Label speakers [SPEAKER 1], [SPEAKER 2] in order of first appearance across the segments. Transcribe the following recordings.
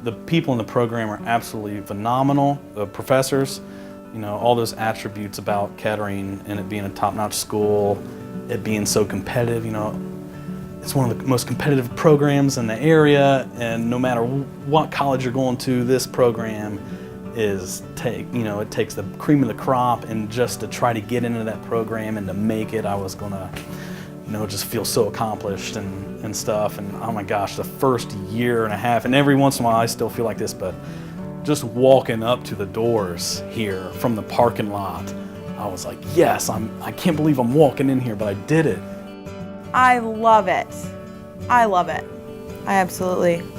[SPEAKER 1] The people in the program are absolutely phenomenal. The professors, all those attributes about Kettering and it being a top-notch school, it being so competitive, it's one of the most competitive programs in the area, and no matter what college you're going to, this program is it takes the cream of the crop, and just to try to get into that program and to make it, I was gonna just feel so accomplished and stuff. And oh my gosh, the first year and a half, and every once in a while I still feel like this, but just walking up to the doors here from the parking lot, I was like, yes, I can't believe I'm walking in here, but I did it.
[SPEAKER 2] I love it. I love it. I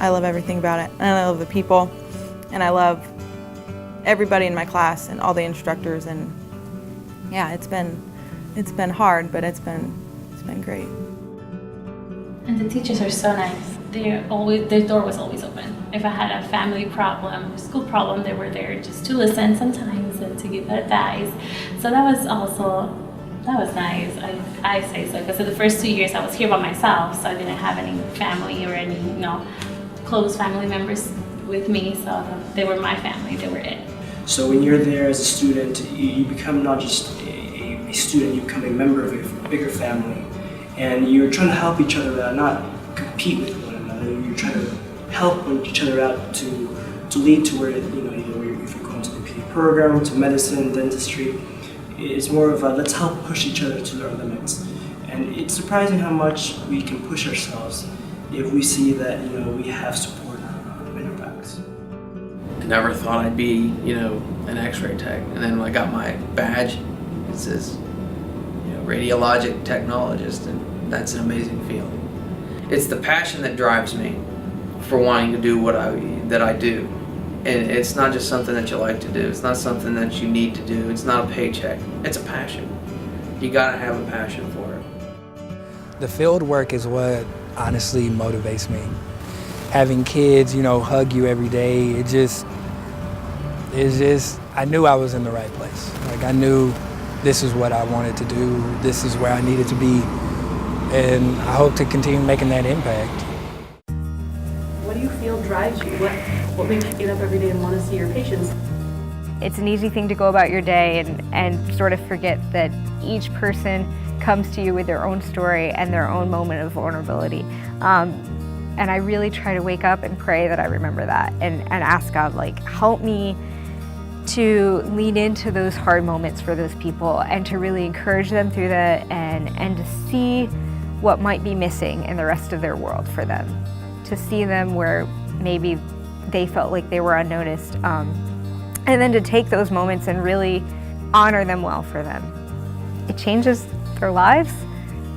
[SPEAKER 2] love everything about it. And I love the people, and I love everybody in my class and all the instructors, and yeah, it's been hard, but it's been great.
[SPEAKER 3] And the teachers are so nice. Their door was always open. If I had a family problem, school problem, they were there just to listen sometimes and to give advice. So that was nice. I say so because the first 2 years I was here by myself, so I didn't have any family or any close family members with me. So they were my family. They were it.
[SPEAKER 4] So when you're there as a student, you become not just a student, you become a member of a bigger family. And you're trying to help each other out, not compete with one another. You're trying to help each other out to lead to where, either if you're going to the PA program, to medicine, dentistry. It's more of a let's help push each other to our limits. And it's surprising how much we can push ourselves if we see that, we have support in our backs.
[SPEAKER 5] I never thought I'd be, an x-ray tech. And then when I got my badge, it says, radiologic technologist, and that's an amazing feeling. It's the passion that drives me for wanting to do what I do. And it's not just something that you like to do. It's not something that you need to do. It's not a paycheck. It's a passion. You gotta have a passion for it.
[SPEAKER 6] The field work is what honestly motivates me. Having kids, hug you every day, I knew I was in the right place. Like, I knew this is what I wanted to do, this is where I needed to be, and I hope to continue making that impact.
[SPEAKER 7] What do you feel drives you? What makes you get up every day and want to see your patients?
[SPEAKER 8] It's an easy thing to go about your day and sort of forget that each person comes to you with their own story and their own moment of vulnerability. And I really try to wake up and pray that I remember that and ask God, help me to lean into those hard moments for those people and to really encourage them through that and to see what might be missing in the rest of their world for them. To see them where maybe they felt like they were unnoticed. And then to take those moments and really honor them well for them. It changes their lives,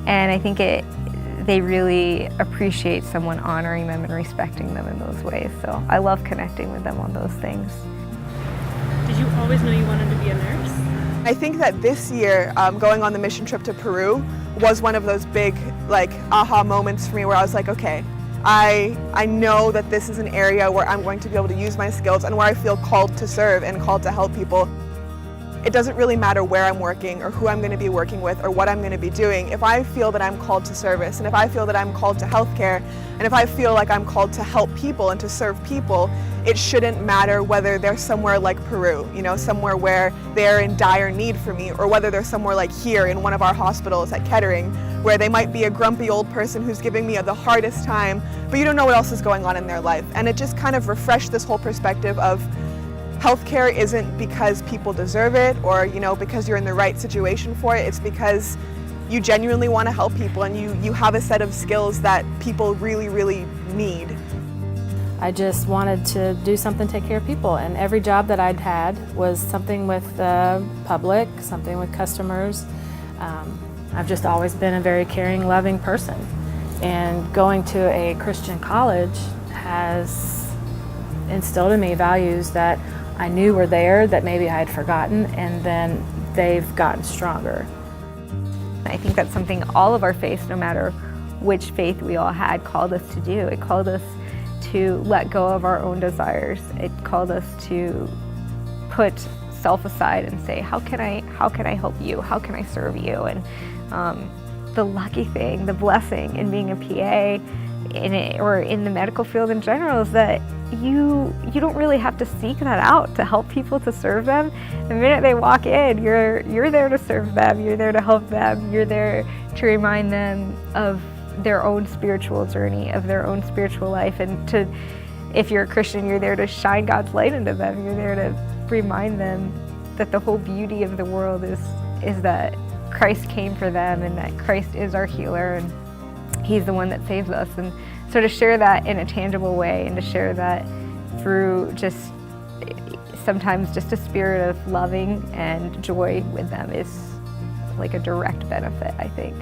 [SPEAKER 8] and I think they really appreciate someone honoring them and respecting them in those ways. So I love connecting with them on those things.
[SPEAKER 7] Did you always know you wanted to be a nurse?
[SPEAKER 2] I think that this year, going on the mission trip to Peru was one of those big, aha moments for me where I was like, okay, I know that this is an area where I'm going to be able to use my skills and where I feel called to serve and called to help people. It doesn't really matter where I'm working or who I'm going to be working with or what I'm going to be doing. If I feel that I'm called to service, and if I feel that I'm called to healthcare, and if I feel like I'm called to help people and to serve people, it shouldn't matter whether they're somewhere like Peru, somewhere where they're in dire need for me, or whether they're somewhere like here in one of our hospitals at Kettering, where they might be a grumpy old person who's giving me the hardest time, but you don't know what else is going on in their life. And it just kind of refreshed this whole perspective of healthcare isn't because people deserve it or because you're in the right situation for it. It's because you genuinely want to help people and you have a set of skills that people really, really need.
[SPEAKER 7] I just wanted to do something to take care of people, and every job that I'd had was something with the public, something with customers. I've just always been a very caring, loving person, and going to a Christian college has instilled in me values that I knew were there that maybe I had forgotten, and then they've gotten stronger.
[SPEAKER 8] I think that's something all of our faiths, no matter which faith we all had, called us to do. It called us to let go of our own desires. It called us to put self aside and say, how can I help you? How can I serve you? And the lucky thing, the blessing in being a PA in it or in the medical field in general is that you don't really have to seek that out to help people, to serve them. The minute they walk in, you're there to serve them, you're there to help them, you're there to remind them of their own spiritual journey, of their own spiritual life, and to, if you're a Christian, you're there to shine God's light into them. You're there to remind them that the whole beauty of the world is that Christ came for them and that Christ is our healer and He's the one that saves us. And so to share that in a tangible way and to share that through just sometimes just a spirit of loving and joy with them is like a direct benefit, I think.